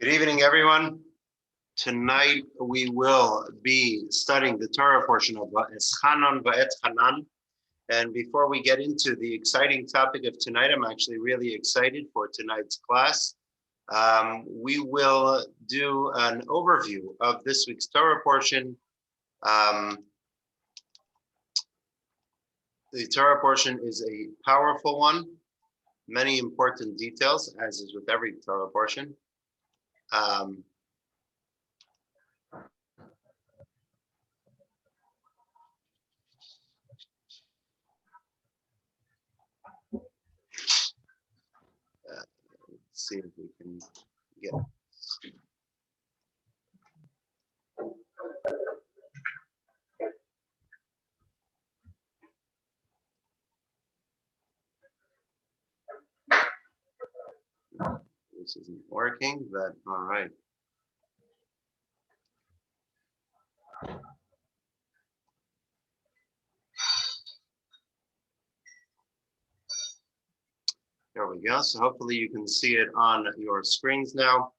Good evening, everyone. Tonight we will be studying the Torah portion of Eschanon Va'et Hanan. And before we get into the exciting topic of tonight, I'm actually really excited for tonight's class. We will do an overview of this week's Torah portion. The Torah portion is a powerful one, many important details, as is with every Torah portion. Let's see if we can get it. This isn't working, but all right. There we go. So hopefully you can see it on your screens now.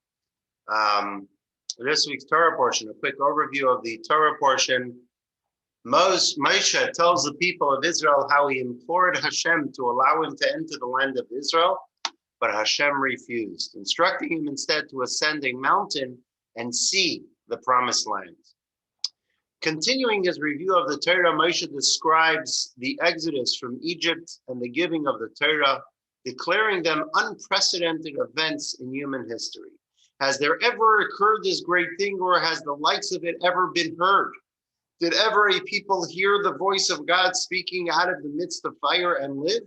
This week's Torah portion, a quick overview of the Torah portion. Moshe tells the people of Israel how he implored Hashem to allow him to enter the land of Israel, but Hashem refused, instructing him instead to ascend a mountain and see the promised land. Continuing his review of the Torah, Moshe describes the exodus from Egypt and the giving of the Torah, declaring them unprecedented events in human history. Has there ever occurred this great thing, or has the likes of it ever been heard? Did ever a people hear the voice of God speaking out of the midst of fire and live?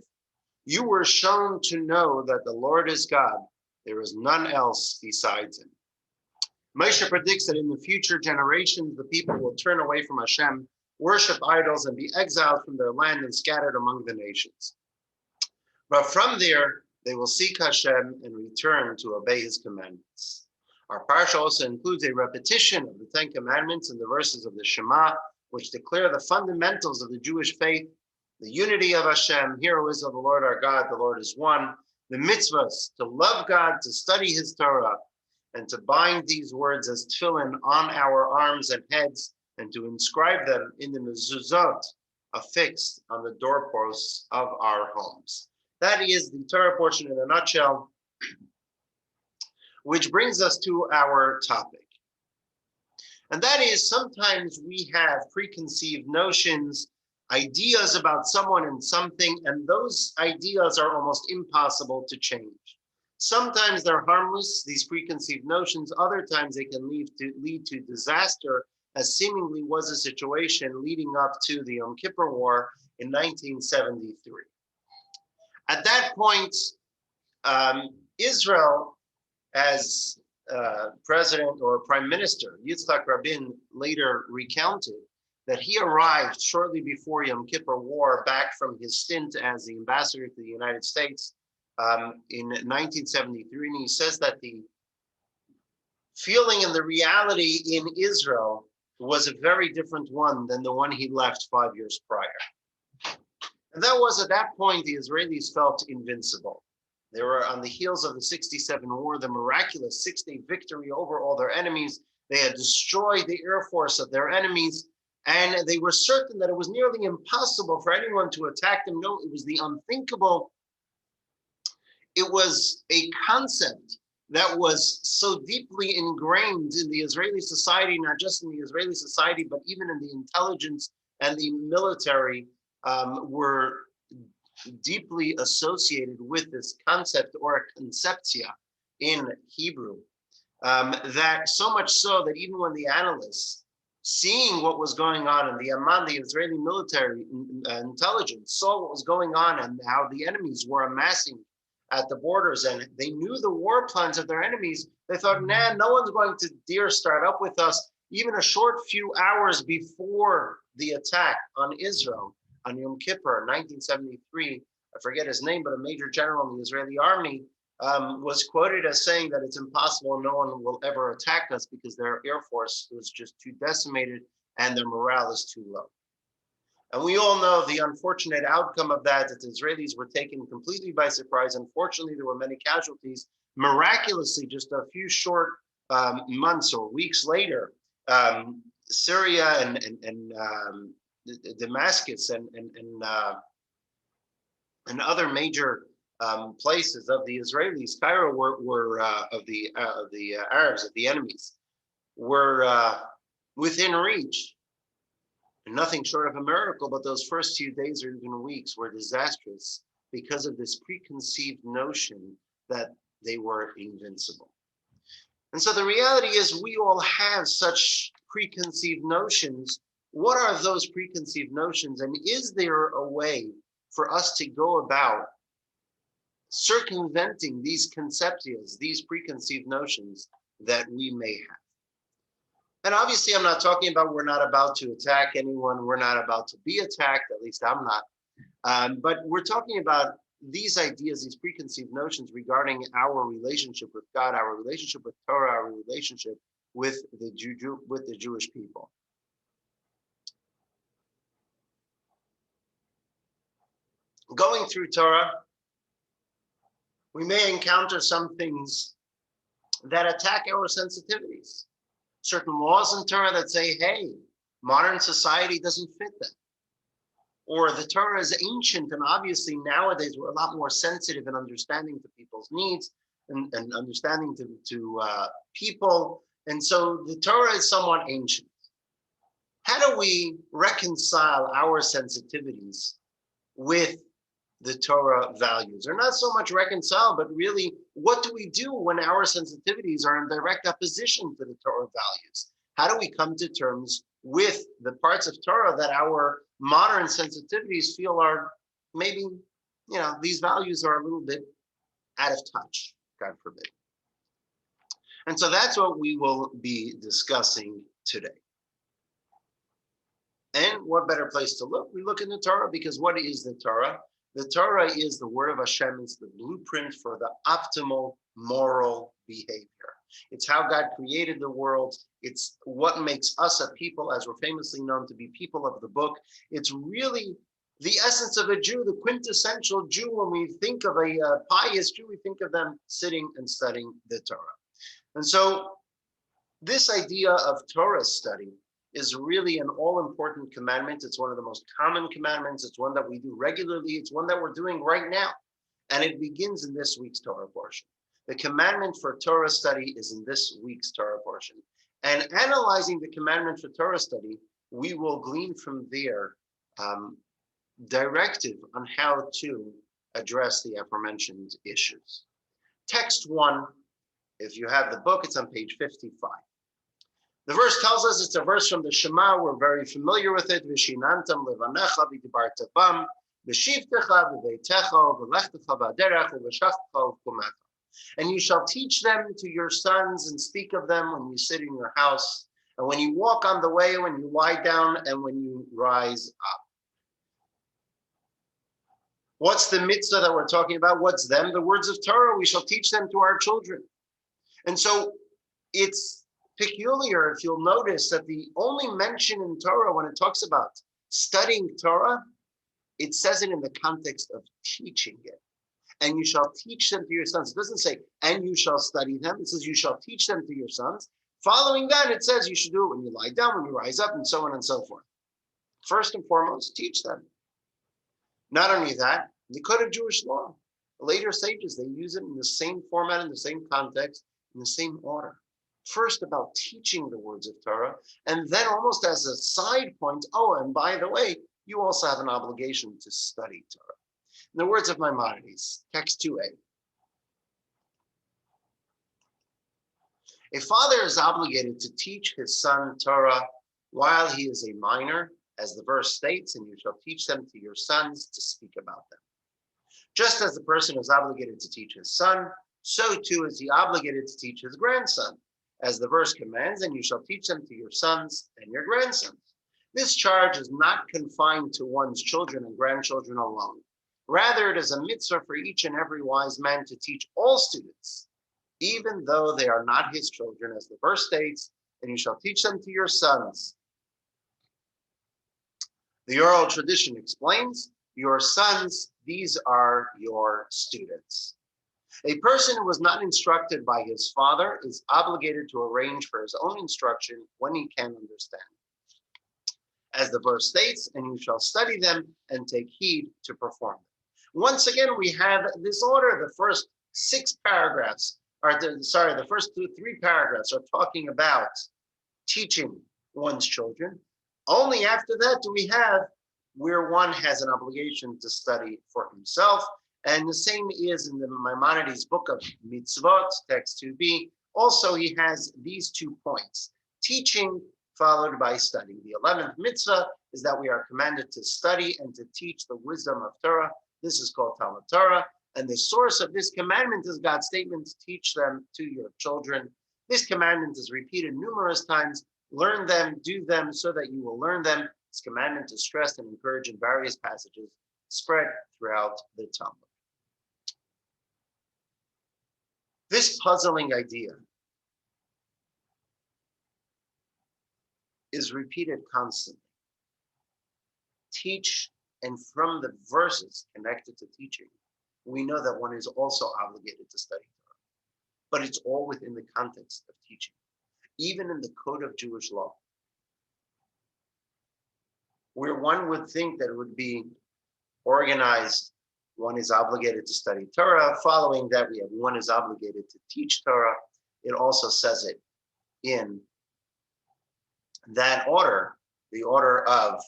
You were shown to know that the Lord is God. There is none else besides him. Moshe predicts that in the future generations, the people will turn away from Hashem, worship idols, and be exiled from their land and scattered among the nations. But from there, they will seek Hashem and return to obey his commandments. Our parsha also includes a repetition of the Ten Commandments and the verses of the Shema, which declare the fundamentals of the Jewish faith, the unity of Hashem, hear, O Israel, the Lord our God, the Lord is one, the mitzvahs, to love God, to study his Torah, and to bind these words as tefillin on our arms and heads, and to inscribe them in the mezuzot affixed on the doorposts of our homes. That is the Torah portion in a nutshell, which brings us to our topic. And that is, sometimes we have preconceived notions, ideas about someone and something, and those ideas are almost impossible to change. Sometimes they're harmless, these preconceived notions. Other times they can lead to disaster, as seemingly was the situation leading up to the Yom Kippur War in 1973. At that point, Israel, as president or prime minister, Yitzhak Rabin later recounted that he arrived shortly before Yom Kippur War back from his stint as the ambassador to the United States in 1973. And he says that the feeling and the reality in Israel was a very different one than the one he left 5 years prior. And that was, at that point, the Israelis felt invincible. They were on the heels of the 67 war, the miraculous 6-day victory over all their enemies. They had destroyed the air force of their enemies, and they were certain that it was nearly impossible for anyone to attack them. No, it was the unthinkable. It was a concept that was so deeply ingrained in the Israeli society, not just in the Israeli society, but even in the intelligence and the military, were deeply associated with this concept, or conceptia in Hebrew, that so much so that even when the analysts, seeing what was going on in the Amman, the Israeli military intelligence, saw what was going on and how the enemies were amassing at the borders, and they knew the war plans of their enemies, they thought, nah, no one's going to dare start up with us. Even a short few hours before the attack on Israel, on Yom Kippur, 1973, I forget his name, but a major general in the Israeli army was quoted as saying that it's impossible, no one will ever attack us because their air force was just too decimated and their morale is too low. And we all know the unfortunate outcome of that, that the Israelis were taken completely by surprise. Unfortunately, there were many casualties. Miraculously, just a few short months or weeks later, Syria and Damascus and other major places of the Israelis, Cairo were of the Arabs, of the enemies, were within reach. Nothing short of a miracle, but those first few days or even weeks were disastrous because of this preconceived notion that they were invincible. And so the reality is we all have such preconceived notions. What are those preconceived notions? And is there a way for us to go about circumventing these conceptions, these preconceived notions that we may have? And obviously, I'm not talking about, we're not about to attack anyone. We're not about to be attacked, at least I'm not. But we're talking about these ideas, these preconceived notions regarding our relationship with God, our relationship with Torah, our relationship with the Jewish people. Going through Torah, we may encounter some things that attack our sensitivities. Certain laws in Torah that say, hey, modern society doesn't fit them. Or the Torah is ancient, and obviously nowadays we're a lot more sensitive and understanding to people's needs and understanding to people. And so the Torah is somewhat ancient. How do we reconcile our sensitivities with the Torah values? Or not so much reconcile, but really, what do we do when our sensitivities are in direct opposition to the Torah values? How do we come to terms with the parts of Torah that our modern sensitivities feel are maybe, these values are a little bit out of touch, God forbid. And so that's what we will be discussing today. And what better place to look? We look in the Torah, because what is the Torah? The Torah is the word of Hashem. It's the blueprint for the optimal moral behavior. It's how God created the world. It's what makes us a people, as we're famously known to be people of the book. It's really the essence of a Jew, the quintessential Jew. When we think of a pious Jew, we think of them sitting and studying the Torah. And so this idea of Torah study is really an all-important commandment. It's one of the most common commandments. It's one that we do regularly. It's one that we're doing right now. And it begins in this week's Torah portion. The commandment for Torah study is in this week's Torah portion. And analyzing the commandment for Torah study, we will glean from there directive on how to address the aforementioned issues. Text 1, if you have the book, it's on page 55. The verse tells us, it's a verse from the Shema. We're very familiar with it. V'shinantam levanecha v'dibarta bam, v'shivtecha v'veitecha v'lechtecha v'aderech v'shachtecha v'kumecha. And you shall teach them to your sons and speak of them when you sit in your house, and when you walk on the way, when you lie down, and when you rise up. What's the mitzvah that we're talking about? What's them? The words of Torah. We shall teach them to our children. And so it's peculiar, if you'll notice, that the only mention in Torah when it talks about studying Torah, it says it in the context of teaching it. And you shall teach them to your sons. It doesn't say, and you shall study them. It says, you shall teach them to your sons. Following that, it says you should do it when you lie down, when you rise up, and so on and so forth. First and foremost, teach them. Not only that, the code of Jewish law. The later sages, they use it in the same format, in the same context, in the same order. First about teaching the words of Torah, and then almost as a side point, oh, and by the way, you also have an obligation to study Torah. In the words of Maimonides, text 2a. A father is obligated to teach his son Torah while he is a minor, as the verse states, and you shall teach them to your sons to speak about them. Just as the person is obligated to teach his son, so too is he obligated to teach his grandson, as the verse commands, and you shall teach them to your sons and your grandsons. This charge is not confined to one's children and grandchildren alone. Rather, it is a mitzvah for each and every wise man to teach all students, even though they are not his children, as the verse states, and you shall teach them to your sons. The oral tradition explains, your sons, these are your students. A person who was not instructed by his father is obligated to arrange for his own instruction when he can understand. As the verse states, and you shall study them and take heed to perform them. Once again, we have this order. The first the first three paragraphs are talking about teaching one's children. Only after that do we have where one has an obligation to study for himself. And the same is in the Maimonides book of mitzvot, text 2b. Also, he has these 2 points, teaching followed by study. The 11th mitzvah is that we are commanded to study and to teach the wisdom of Torah. This is called Talmud Torah. And the source of this commandment is God's statement, teach them to your children. This commandment is repeated numerous times. Learn them, do them so that you will learn them. This commandment is stressed and encouraged in various passages spread throughout the Talmud. This puzzling idea is repeated constantly. Teach, and from the verses connected to teaching, we know that one is also obligated to study Torah. But it's all within the context of teaching. Even in the code of Jewish law, where one would think that it would be organized, one is obligated to study Torah. Following that, we have one is obligated to teach Torah. It also says it in that order, the order of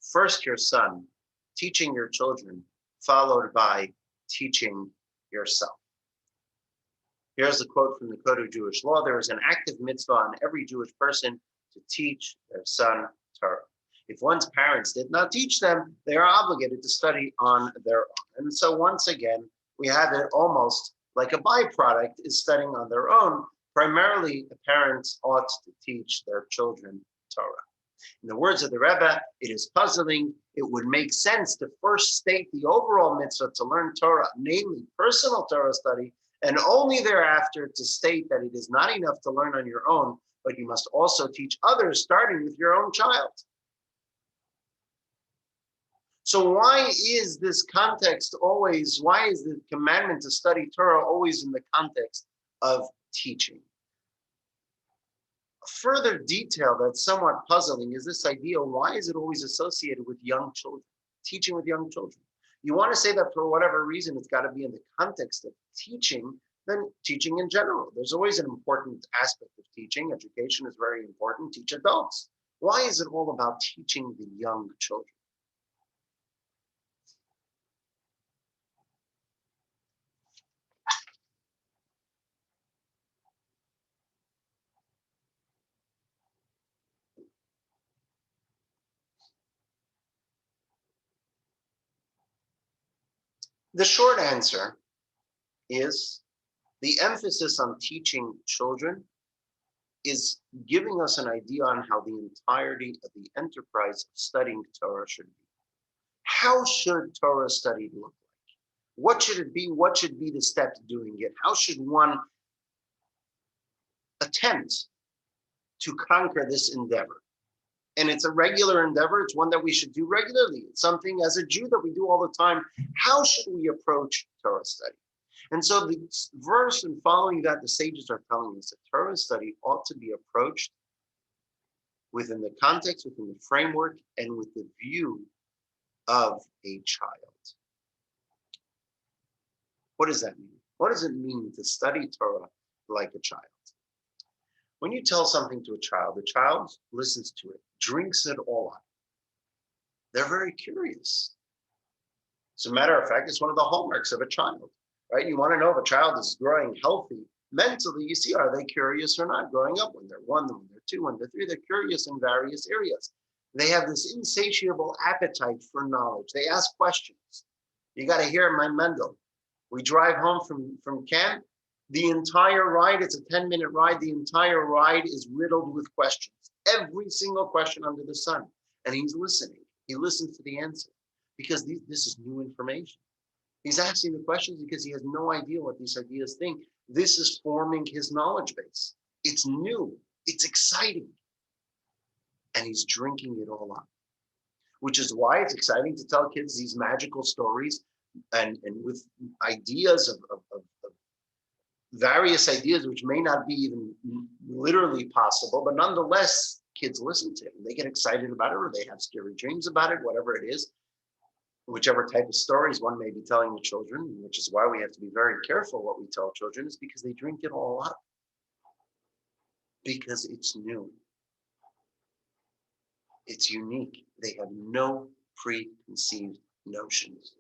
first your son, teaching your children, followed by teaching yourself. Here's a quote from the Code of Jewish Law. There is an active mitzvah on every Jewish person to teach their son Torah. If one's parents did not teach them, they are obligated to study on their own. And so once again, we have it almost like a byproduct is studying on their own. Primarily, the parents ought to teach their children Torah. In the words of the Rebbe, it is puzzling. It would make sense to first state the overall mitzvah to learn Torah, namely personal Torah study, and only thereafter to state that it is not enough to learn on your own, but you must also teach others, starting with your own child. So why is this context always, why is the commandment to study Torah always in the context of teaching? A further detail that's somewhat puzzling is this idea, why is it always associated with young children, teaching with young children? You want to say that for whatever reason, it's got to be in the context of teaching, then teaching in general. There's always an important aspect of teaching. Education is very important. Teach adults. Why is it all about teaching the young children? The short answer is the emphasis on teaching children is giving us an idea on how the entirety of the enterprise of studying Torah should be. How should Torah study look like? What should it be? What should be the steps doing it? How should one attempt to conquer this endeavor? And it's a regular endeavor. It's one that we should do regularly. It's something as a Jew that we do all the time. How should we approach Torah study? And so the verse and following that, the sages are telling us that Torah study ought to be approached within the context, within the framework, and with the view of a child. What does that mean? What does it mean to study Torah like a child? When you tell something to a child, the child listens to it, drinks it all up. They're very curious. As a matter of fact, it's one of the hallmarks of a child, right? You want to know if a child is growing healthy mentally. You see, are they curious or not? Growing up, when they're 1, when they're 2, when they're 3, they're curious in various areas. They have this insatiable appetite for knowledge. They ask questions. You got to hear my Mendel. We drive home from camp. The entire ride, it's a 10-minute ride. The entire ride is riddled with questions. Every single question under the sun. And he's listening. He listens to the answer because this is new information. He's asking the questions because he has no idea what these ideas think. This is forming his knowledge base. It's new. It's exciting. And he's drinking it all up. Which is why it's exciting to tell kids these magical stories and with ideas of various ideas which may not be even literally possible, but nonetheless, kids listen to it. They get excited about it, or they have scary dreams about it, whatever it is, whichever type of stories one may be telling the children, which is why we have to be very careful what we tell children, is because they drink it all up. Because it's new. It's unique. They have no preconceived notions.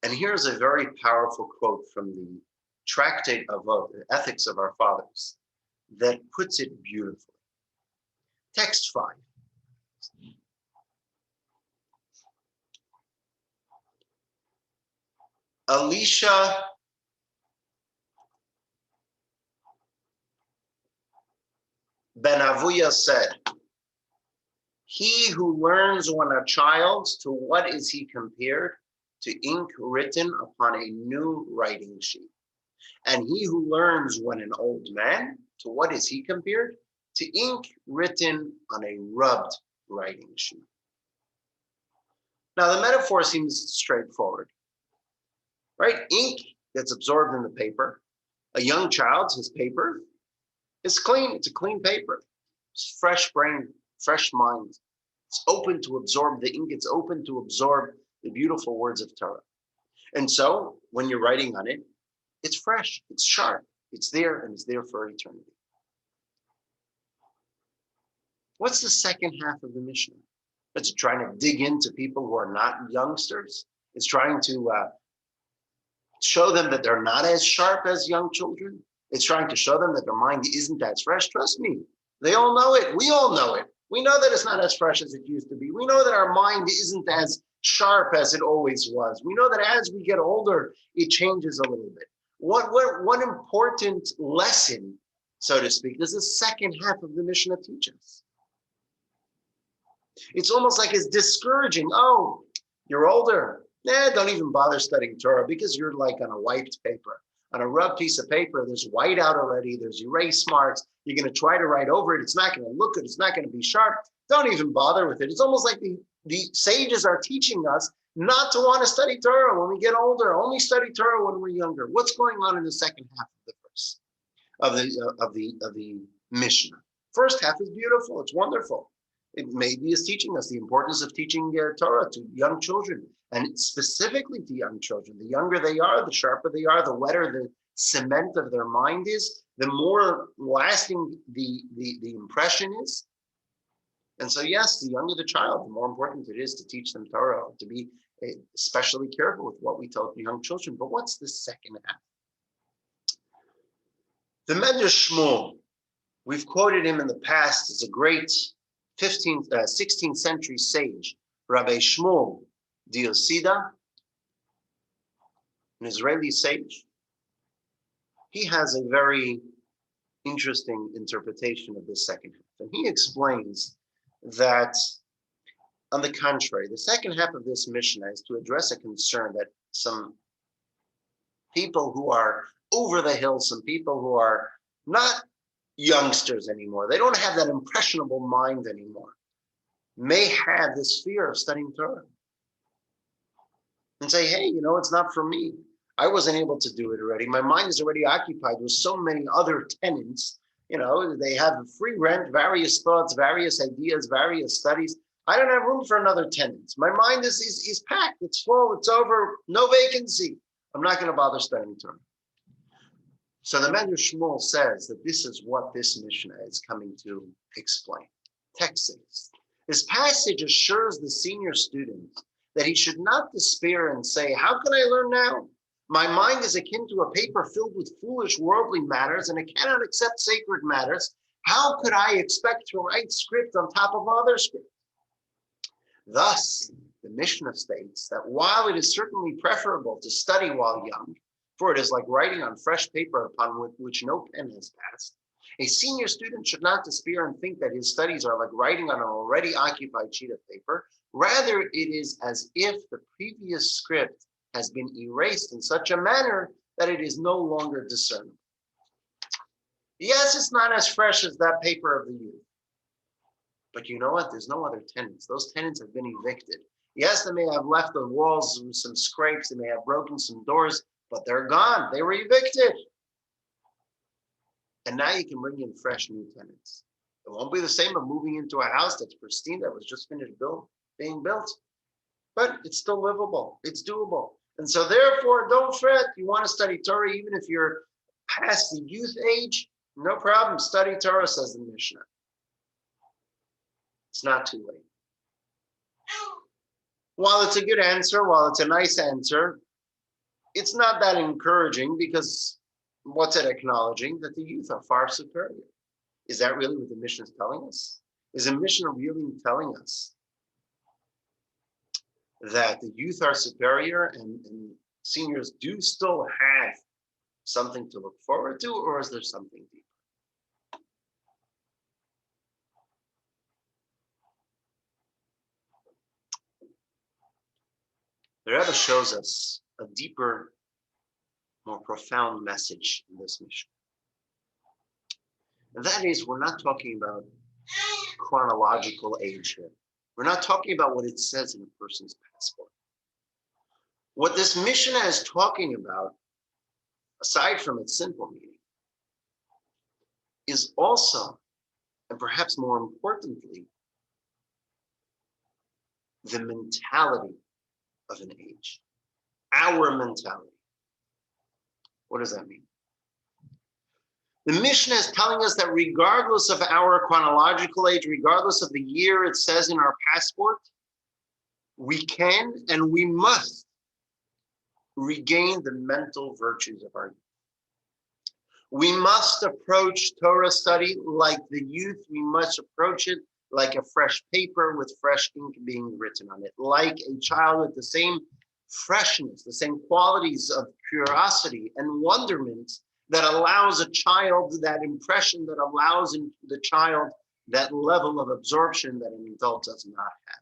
And here's a very powerful quote from the Tractate of the Ethics of Our Fathers that puts it beautifully. Text 5. Elisha Ben Avuya said, "He who learns when a child, to what is he compared? To ink written upon a new writing sheet. And he who learns when an old man, to what is he compared? To ink written on a rubbed writing sheet." Now the metaphor seems straightforward, right? Ink gets absorbed in the paper. A young child's, his paper is clean. It's a clean paper. It's fresh brain, fresh mind. It's open to absorb the ink. It's open to absorb the beautiful words of Torah. And so when you're writing on it, it's fresh, it's sharp, it's there, and it's there for eternity. What's the second half of the Mishnah? It's trying to dig into people who are not youngsters. It's trying to show them that they're not as sharp as young children. It's trying to show them that their mind isn't as fresh. Trust me, they all know it. We all know it. We know that it's not as fresh as it used to be. We know that our mind isn't as sharp as it always was. We know that as we get older, it changes a little bit. What important lesson, so to speak, does the second half of the Mishnah teach us? It's almost like it's discouraging. Oh, you're older. Don't even bother studying Torah because you're like on a wiped paper. On a rubbed piece of paper, there's white out already. There's erase marks. You're going to try to write over it. It's not going to look good. It's not going to be sharp. Don't even bother with it. It's almost like the sages are teaching us not to want to study Torah when we get older. Only study Torah when we're younger. What's going on in the second half of the verse of the Mishnah? First half is beautiful. It's wonderful. It maybe is teaching us the importance of teaching Torah to young children, and specifically to young children. The younger they are, the sharper they are, the wetter the cement of their mind is, the more lasting the impression is. And so, yes, the younger the child, the more important it is to teach them Torah, to be especially careful with what we tell young children. But what's the second half? The Medrash Shmuel, we've quoted him in the past as a great 16th century sage, Rabbi Shmuel Diosida, an Israeli sage. He has a very interesting interpretation of the second half. And he explains that, on the contrary, the second half of this Mishnah is to address a concern that some people who are over the hill, some people who are not youngsters anymore, they don't have that impressionable mind anymore, may have this fear of studying Torah and say, hey, it's not for me. I wasn't able to do it already. My mind is already occupied with so many other tenants. They have free rent, various thoughts, various ideas, various studies. I don't have room for another tenant. My mind is packed. It's full. It's over. No vacancy. I'm not going to bother studying Torah. So the Medrash Shmuel says that this is what this Mishnah is coming to explain. Text says, this passage assures the senior student that he should not despair and say, how can I learn now? My mind is akin to a paper filled with foolish worldly matters, and it cannot accept sacred matters. How could I expect to write script on top of other script? Thus, the Mishnah states that while it is certainly preferable to study while young, for it is like writing on fresh paper upon which no pen has passed, a senior student should not despair and think that his studies are like writing on an already occupied sheet of paper. Rather, it is as if the previous script has been erased in such a manner that it is no longer discernible. Yes, it's not as fresh as that paper of the youth. But you know what? There's no other tenants. Those tenants have been evicted. Yes, they may have left the walls with some scrapes, they may have broken some doors, but they're gone. They were evicted. And now you can bring in fresh new tenants. It won't be the same of moving into a house that's pristine, that was just finished being built. But it's still livable. It's doable. And so therefore, don't fret. You want to study Torah, even if you're past the youth age, no problem. Study Torah, says the Mishnah. It's not too late. While it's a good answer, while it's a nice answer, it's not that encouraging, because what's it acknowledging? That the youth are far superior. Is that really what the Mishnah is telling us? Is the Mishnah really telling us that the youth are superior and seniors do still have something to look forward to, or is there something deeper? The Rebbe shows us a deeper, more profound message in this mission. And that is, we're not talking about chronological age here. We're not talking about what it says in a person's passport. What this Mishnah is talking about, aside from its simple meaning, is also, and perhaps more importantly, the mentality of an age. Our mentality. What does that mean? The Mishnah is telling us that regardless of our chronological age, regardless of the year it says in our passport, we can and we must regain the mental virtues of our youth. We must approach Torah study like the youth. We must approach it like a fresh paper with fresh ink being written on it, like a child with the same freshness, the same qualities of curiosity and wonderment that allows a child that impression, that allows the child that level of absorption that an adult does not have.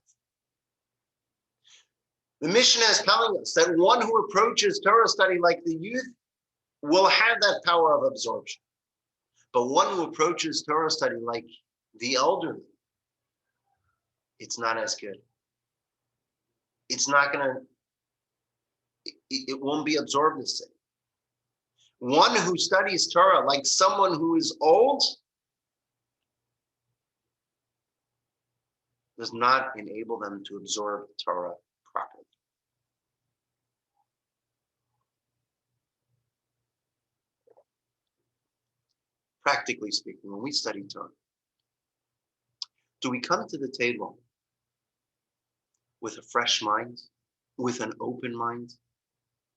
The Mishnah is telling us that one who approaches Torah study like the youth will have that power of absorption. But one who approaches Torah study like the elderly, it's not as good. It's not going to, it won't be absorbed the same. One who studies Torah like someone who is old does not enable them to absorb Torah properly. Practically speaking, when we study Torah, do we come to the table with a fresh mind, with an open mind,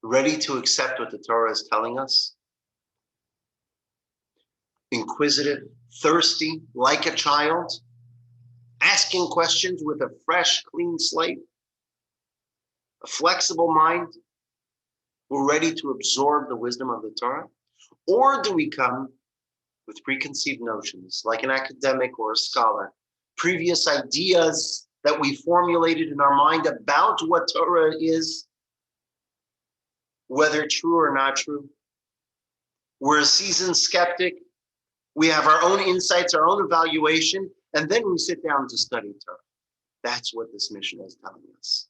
ready to accept what the Torah is telling us? Inquisitive, thirsty, like a child, asking questions with a fresh, clean slate, a flexible mind, we're ready to absorb the wisdom of the Torah? Or do we come with preconceived notions, like an academic or a scholar, previous ideas that we formulated in our mind about what Torah is, whether true or not true? We're a seasoned skeptic. We have our own insights, our own evaluation, and then we sit down to study Torah. That's what this Mishnah is telling us.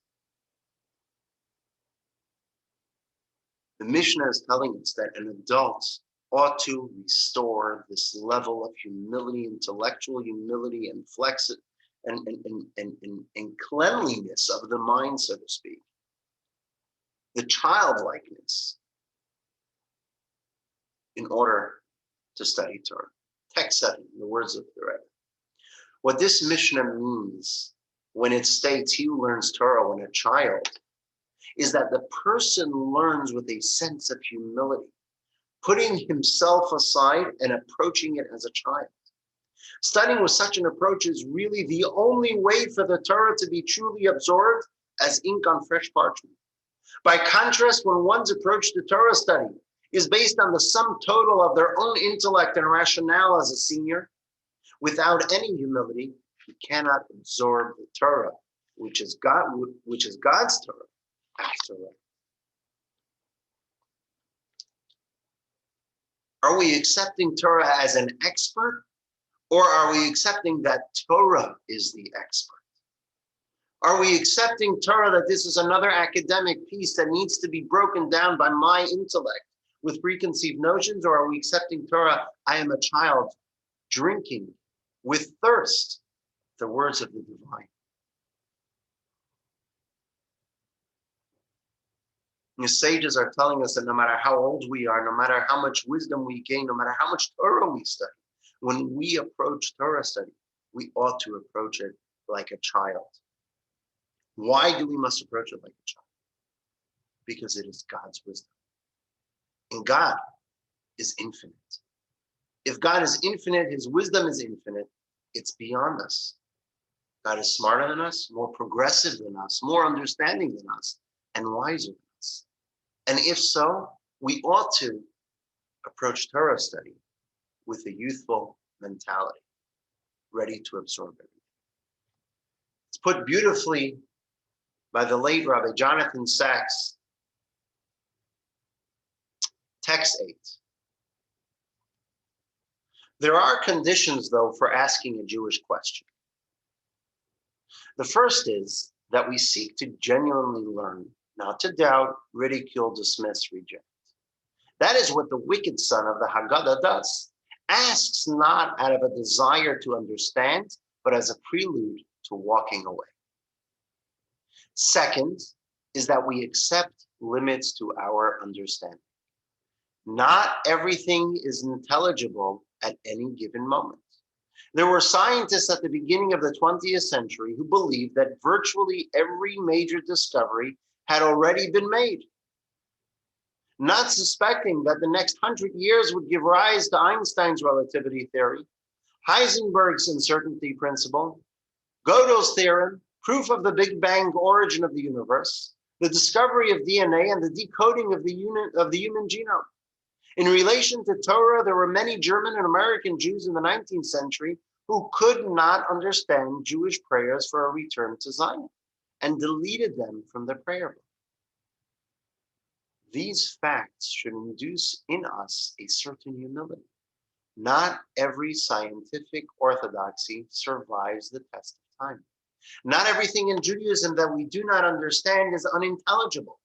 The Mishnah is telling us that an adult ought to restore this level of humility, intellectual humility, and and cleanliness of the mind, so to speak. The childlikeness in order to study Torah. Text 7, the words of the Rebbe. What this Mishnah means when it states he who learns Torah when a child is that the person learns with a sense of humility, putting himself aside and approaching it as a child. Studying with such an approach is really the only way for the Torah to be truly absorbed as ink on fresh parchment. By contrast, when one's approach to Torah study is based on the sum total of their own intellect and rationale as a senior, without any humility, he cannot absorb the Torah, which is God's Torah. After all, are we accepting Torah as an expert, or are we accepting that Torah is the expert? Are we accepting Torah that this is another academic piece that needs to be broken down by my intellect with preconceived notions? Or are we accepting Torah, I am a child drinking with thirst the words of the divine? The sages are telling us that no matter how old we are, no matter how much wisdom we gain, no matter how much Torah we study, when we approach Torah study, we ought to approach it like a child. Why do we must approach it like a child? Because it is God's wisdom. And God is infinite. If God is infinite, his wisdom is infinite, it's beyond us. God is smarter than us, more progressive than us, more understanding than us, and wiser than us. And if so, we ought to approach Torah study with a youthful mentality, ready to absorb everything. It's put beautifully by the late Rabbi Jonathan Sachs. Text 8. There are conditions, though, for asking a Jewish question. The first is that we seek to genuinely learn, not to doubt, ridicule, dismiss, reject. That is what the wicked son of the Haggadah does. Asks not out of a desire to understand, but as a prelude to walking away. Second is that we accept limits to our understanding. Not everything is intelligible at any given moment. There were scientists at the beginning of the 20th century who believed that virtually every major discovery had already been made, not suspecting that the next 100 years would give rise to Einstein's relativity theory, Heisenberg's uncertainty principle, Gödel's theorem, proof of the Big Bang origin of the universe, the discovery of DNA, and the decoding of the human genome. In relation to Torah, there were many German and American Jews in the 19th century who could not understand Jewish prayers for a return to Zion and deleted them from the prayer book. These facts should induce in us a certain humility. Not every scientific orthodoxy survives the test of time. Not everything in Judaism that we do not understand is unintelligible.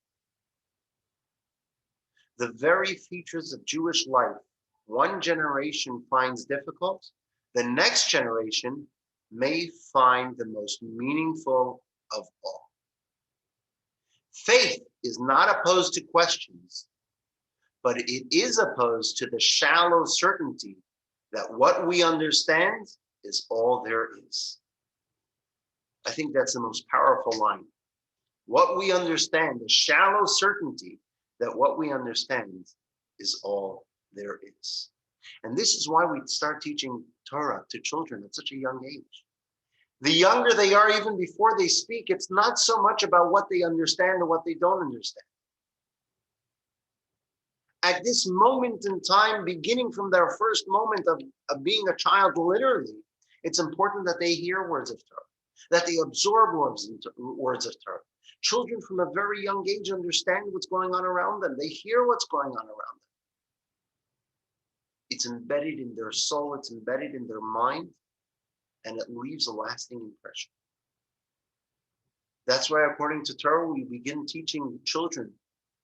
The very features of Jewish life, one generation finds difficult, the next generation may find the most meaningful of all. Faith is not opposed to questions, but it is opposed to the shallow certainty that what we understand is all there is. I think that's the most powerful line. What we understand, the shallow certainty that what we understand is all there is. And this is why we start teaching Torah to children at such a young age. The younger they are, even before they speak, it's not so much about what they understand or what they don't understand. At this moment in time, beginning from their first moment of being a child, literally, it's important that they hear words of Torah, that they absorb words of Torah. Children from a very young age understand what's going on around them. They hear what's going on around them. It's embedded in their soul, it's embedded in their mind, and it leaves a lasting impression. That's why, according to Torah, we begin teaching children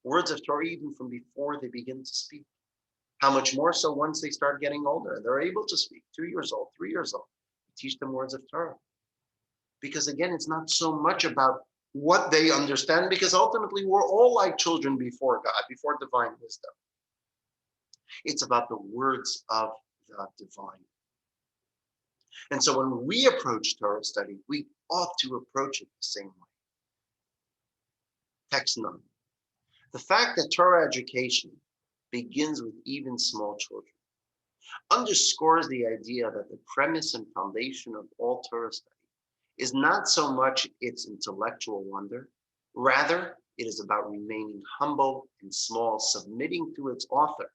words of Torah even from before they begin to speak. How much more so once they start getting older, they're able to speak, 2 years old, 3 years old. We teach them words of Torah. Because again, it's not so much about what they understand, because ultimately we're all like children before God, before divine wisdom. It's about the words of the divine. And so when we approach Torah study, we ought to approach it the same way. Text 9. The fact that Torah education begins with even small children underscores the idea that the premise and foundation of all Torah study is not so much its intellectual wonder, rather it is about remaining humble and small, submitting to its author,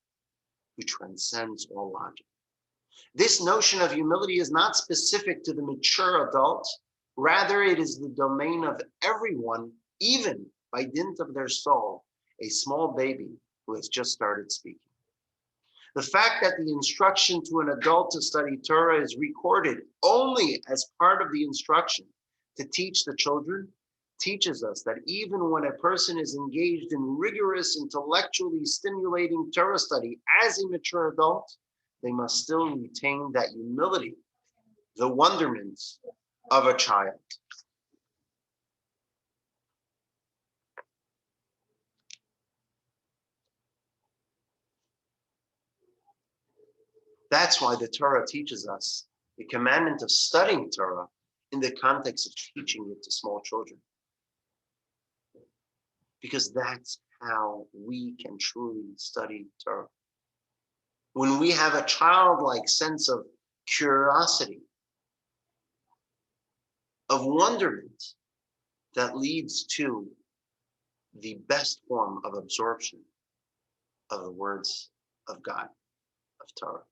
who transcends all logic. This notion of humility is not specific to the mature adult, rather it is the domain of everyone, even by dint of their soul, a small baby who has just started speaking. The fact that the instruction to an adult to study Torah is recorded only as part of the instruction to teach the children teaches us that even when a person is engaged in rigorous, intellectually stimulating Torah study as a mature adult, they must still retain that humility, the wonderment of a child. That's why the Torah teaches us the commandment of studying Torah in the context of teaching it to small children. Because that's how we can truly study Torah. When we have a childlike sense of curiosity, of wonderment, that leads to the best form of absorption of the words of God, of Torah.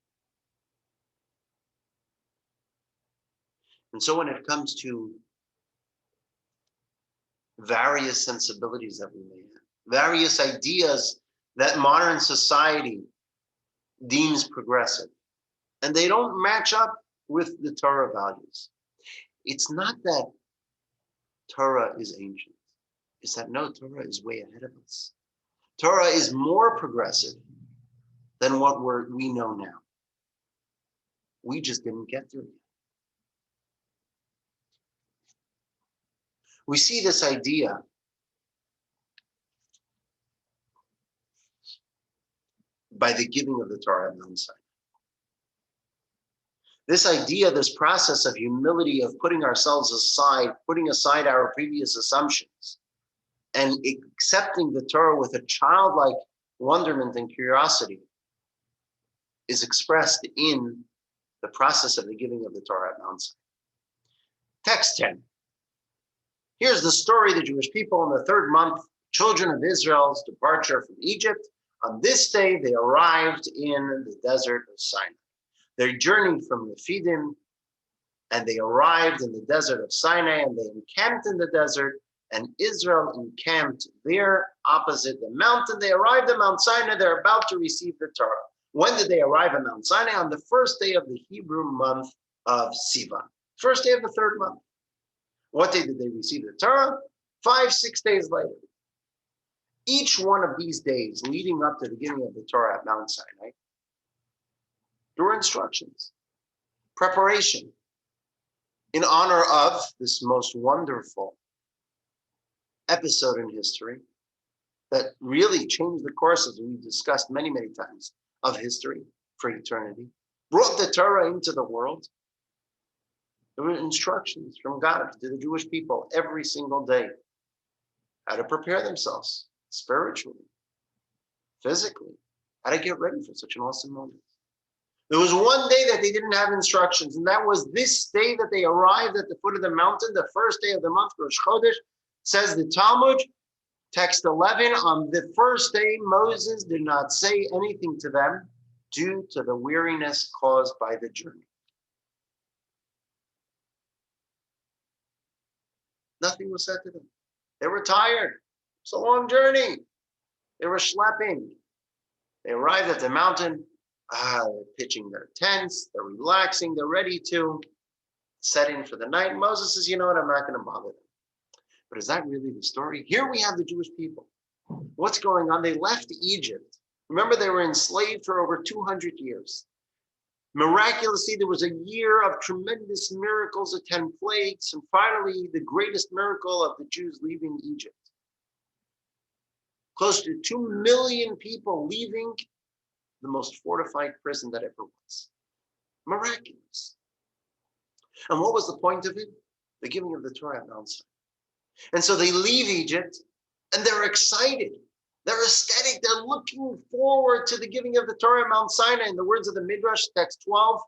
And so when it comes to various sensibilities that we may have, various ideas that modern society deems progressive, and they don't match up with the Torah values. It's not that Torah is ancient. It's that no, Torah is way ahead of us. Torah is more progressive than what we know now. We just didn't get there yet. We see this idea by the giving of the Torah at Mount Sinai. This idea, this process of humility, of putting ourselves aside, putting aside our previous assumptions, and accepting the Torah with a childlike wonderment and curiosity, is expressed in the process of the giving of the Torah at Mount Sinai. Text 10. Here's the story of the Jewish people in the third month, children of Israel's departure from Egypt. On this day, they arrived in the desert of Sinai. They journeyed from Rephidim, and they arrived in the desert of Sinai, and they encamped in the desert, and Israel encamped there opposite the mountain. They arrived at Mount Sinai. They're about to receive the Torah. When did they arrive at Mount Sinai? On the first day of the Hebrew month of Sivan. First day of the third month. What day did they receive the Torah? 5-6 days later. Each one of these days leading up to the giving of the Torah at Mount Sinai, there were instructions, preparation in honor of this most wonderful episode in history that really changed the course, as we discussed many, many times, of history for eternity, brought the Torah into the world. There were instructions from God to the Jewish people every single day how to prepare themselves spiritually, physically, how to get ready for such an awesome moment. There was one day that they didn't have instructions, and that was this day that they arrived at the foot of the mountain, the first day of the month, Rosh Chodesh. Says the Talmud, text 11, on the first day, Moses did not say anything to them due to the weariness caused by the journey. Nothing was said to them. They were tired. It's a long journey. They were schlepping. They arrived at the mountain. They're pitching their tents. They're relaxing. They're ready to set in for the night. Moses says, you know what? I'm not going to bother them. But is that really the story? Here we have the Jewish people. What's going on? They left Egypt. Remember, they were enslaved for over 200 years. Miraculously, there was a year of tremendous miracles, of 10 plagues, and finally, the greatest miracle of the Jews leaving Egypt. Close to 2 million people leaving the most fortified prison that ever was. Miraculous. And what was the point of it? The giving of the Torah at Mount Sinai. And so they leave Egypt, and they're excited. They're ecstatic. They're looking forward to the giving of the Torah at Mount Sinai. In the words of the Midrash, text 12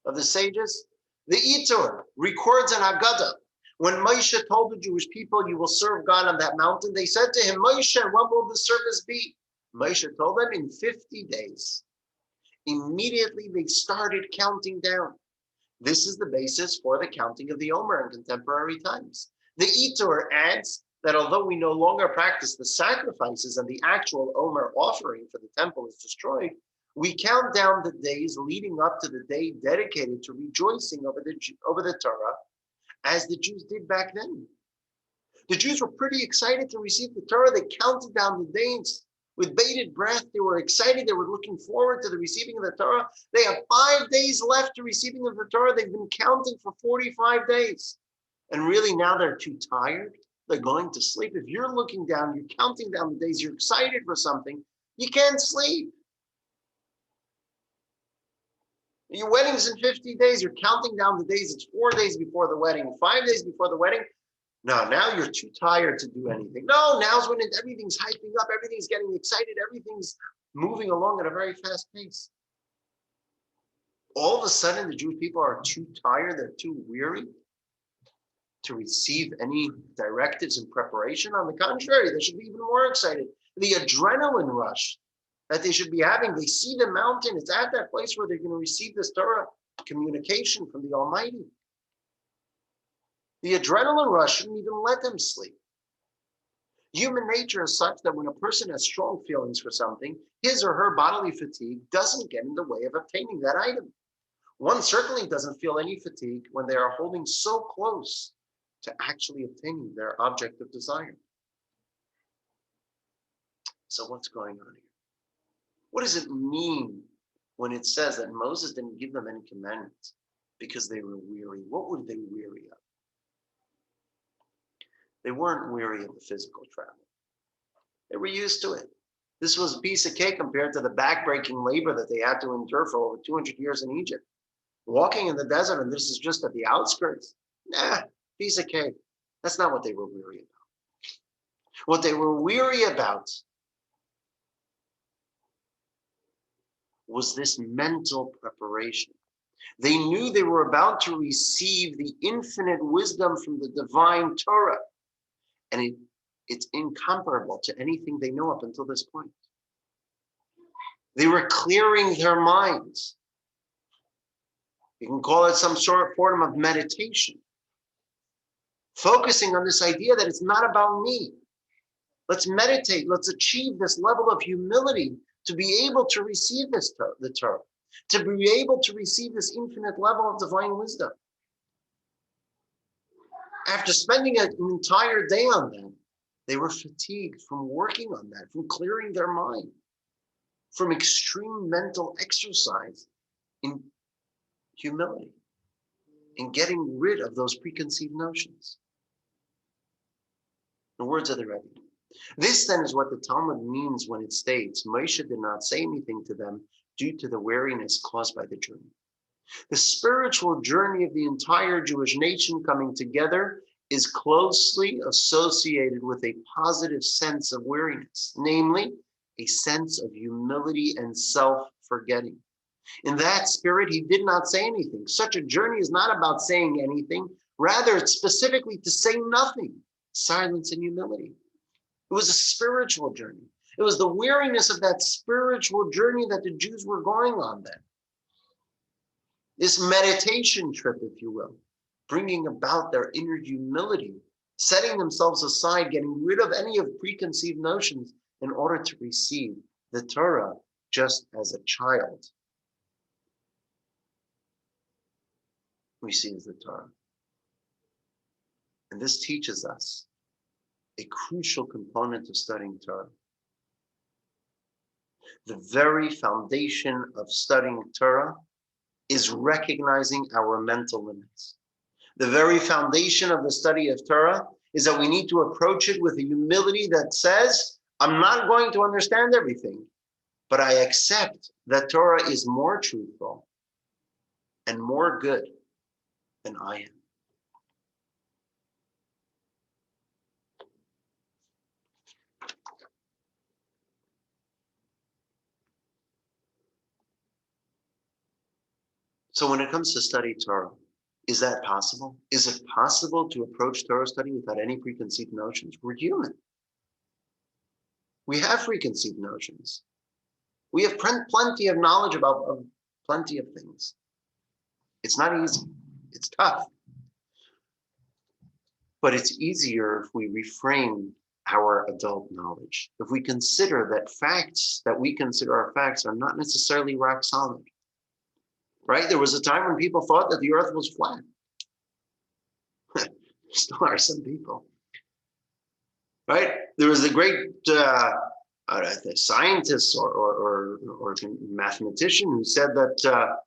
of the sages, the Itor records an Haggadah. When Moshe told the Jewish people, you will serve God on that mountain, they said to him, Moshe, when will the service be? Moshe told them in 50 days. Immediately they started counting down. This is the basis for the counting of the Omer in contemporary times. The Itor adds that although we no longer practice the sacrifices and the actual Omer offering for the temple is destroyed, we count down the days leading up to the day dedicated to rejoicing over the Torah as the Jews did back then. The Jews were pretty excited to receive the Torah. They counted down the days with bated breath. They were excited. They were looking forward to the receiving of the Torah. They have 5 days left to receiving of the Torah. They've been counting for 45 days. And really now they're too tired. They're going to sleep. If you're looking down, you're counting down the days, you're excited for something, you can't sleep. Your wedding's in 50 days. You're counting down the days. It's 4 days before the wedding, 5 days before the wedding. No, now you're too tired to do anything. No, now's when everything's hyping up. Everything's getting excited. Everything's moving along at a very fast pace. All of a sudden, the Jewish people are too tired. They're too weary to receive any directives and preparation. On the contrary, they should be even more excited. The adrenaline rush that they should be having. They see the mountain. It's at that place where they're going to receive this Torah communication from the Almighty. The adrenaline rush shouldn't even let them sleep. Human nature is such that when a person has strong feelings for something, his or her bodily fatigue doesn't get in the way of obtaining that item. One certainly doesn't feel any fatigue when they are holding so close to actually obtaining their object of desire. So what's going on here? What does it mean when it says that Moses didn't give them any commandments because they were weary? What were they weary of? They weren't weary of the physical travel. They were used to it. This was a piece of cake compared to the backbreaking labor that they had to endure for over 200 years in Egypt. Walking in the desert, and this is just at the outskirts. Nah, piece of cake. That's not what they were weary about. What they were weary about was this mental preparation. They knew they were about to receive the infinite wisdom from the divine Torah. And it's incomparable to anything they know up until this point. They were clearing their minds. You can call it some sort of form of meditation. Focusing on this idea that it's not about me. Let's meditate. Let's achieve this level of humility to be able to receive the Torah, to be able to receive this infinite level of divine wisdom. After spending an entire day on that, they were fatigued from working on that, from clearing their mind, from extreme mental exercise in humility, in getting rid of those preconceived notions. The words of the Rebbe. This then is what the Talmud means when it states, Moshe did not say anything to them due to the weariness caused by the journey. The spiritual journey of the entire Jewish nation coming together is closely associated with a positive sense of weariness, namely a sense of humility and self-forgetting. In that spirit, he did not say anything. Such a journey is not about saying anything. Rather, it's specifically to say nothing, silence and humility. It was a spiritual journey. It was the weariness of that spiritual journey that the Jews were going on then. This meditation trip, if you will, bringing about their inner humility, setting themselves aside, getting rid of any of preconceived notions in order to receive the Torah just as a child receives the Torah. And this teaches us a crucial component of studying Torah. The very foundation of studying Torah is recognizing our mental limits. The very foundation of the study of Torah is that we need to approach it with a humility that says, I'm not going to understand everything, but I accept that Torah is more truthful and more good than I am. So when it comes to study Torah, is that possible? Is it possible to approach Torah study without any preconceived notions? We're human. We have preconceived notions. We have plenty of knowledge about plenty of things. It's not easy. It's tough. But it's easier if we reframe our adult knowledge. If we consider that facts that we consider our facts are not necessarily rock solid. Right? There was a time when people thought that the earth was flat. Still are some people, right? There was a great scientist or mathematician who said that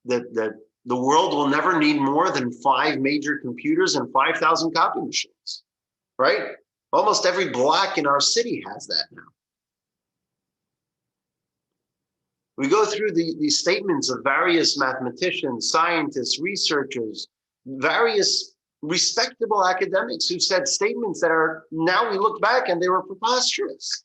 that the world will never need more than 5 major computers and 5,000 copy machines, right? Almost every block in our city has that now. We go through these statements of various mathematicians, scientists, researchers, various respectable academics who said statements that are, now we look back and they were preposterous.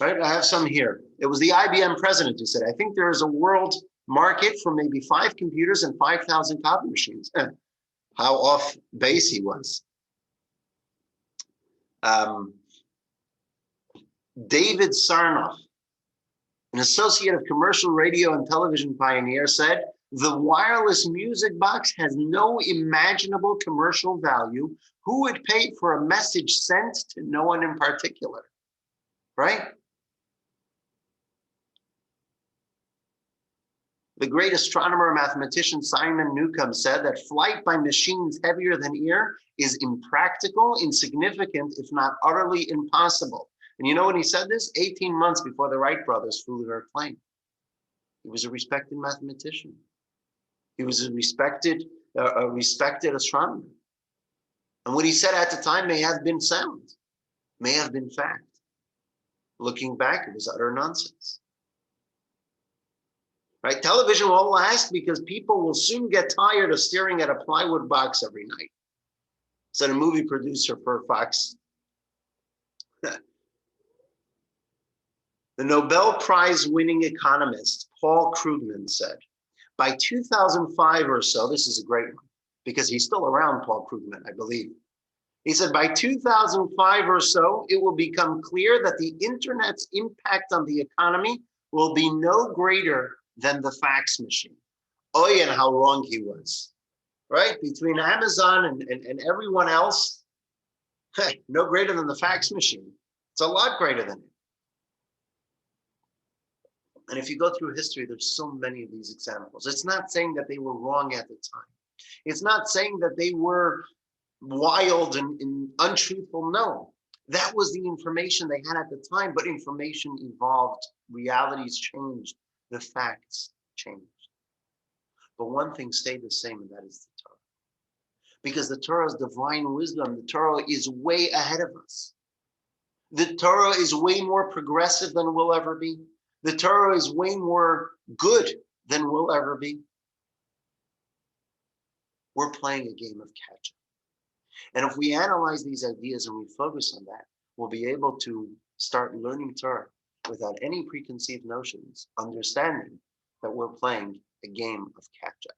Right? I have some here. It was the IBM president who said, I think there is a world market for maybe 5 computers and 5,000 copy machines. How off base he was. David Sarnoff, an associate of commercial radio and television pioneer, said, the wireless music box has no imaginable commercial value. Who would pay for a message sent to no one in particular? Right? The great astronomer and mathematician Simon Newcomb said that flight by machines heavier than air is impractical, insignificant, if not utterly impossible. And you know when he said this? 18 months before the Wright brothers flew their plane. He was a respected mathematician. He was a respected astronomer. And what he said at the time may have been sound, may have been fact. Looking back, it was utter nonsense. Right? Television will last because people will soon get tired of staring at a plywood box every night. Said a movie producer for Fox. The Nobel Prize winning economist Paul Krugman said, by 2005 or so, this is a great one because he's still around, Paul Krugman, I believe. He said, by 2005 or so, it will become clear that the internet's impact on the economy will be no greater than the fax machine. Oh, and how wrong he was, right? Between Amazon and everyone else, no greater than the fax machine. It's a lot greater than it. And if you go through history, there's so many of these examples. It's not saying that they were wrong at the time. It's not saying that they were wild and untruthful. No, that was the information they had at the time, but information evolved, realities changed, the facts changed. But one thing stayed the same, and that is the Torah. Because the Torah's divine wisdom, the Torah is way ahead of us. The Torah is way more progressive than we'll ever be. The Torah is way more good than we'll ever be. We're playing a game of catch-up. And if we analyze these ideas and we focus on that, we'll be able to start learning Torah without any preconceived notions, understanding that we're playing a game of catch-up.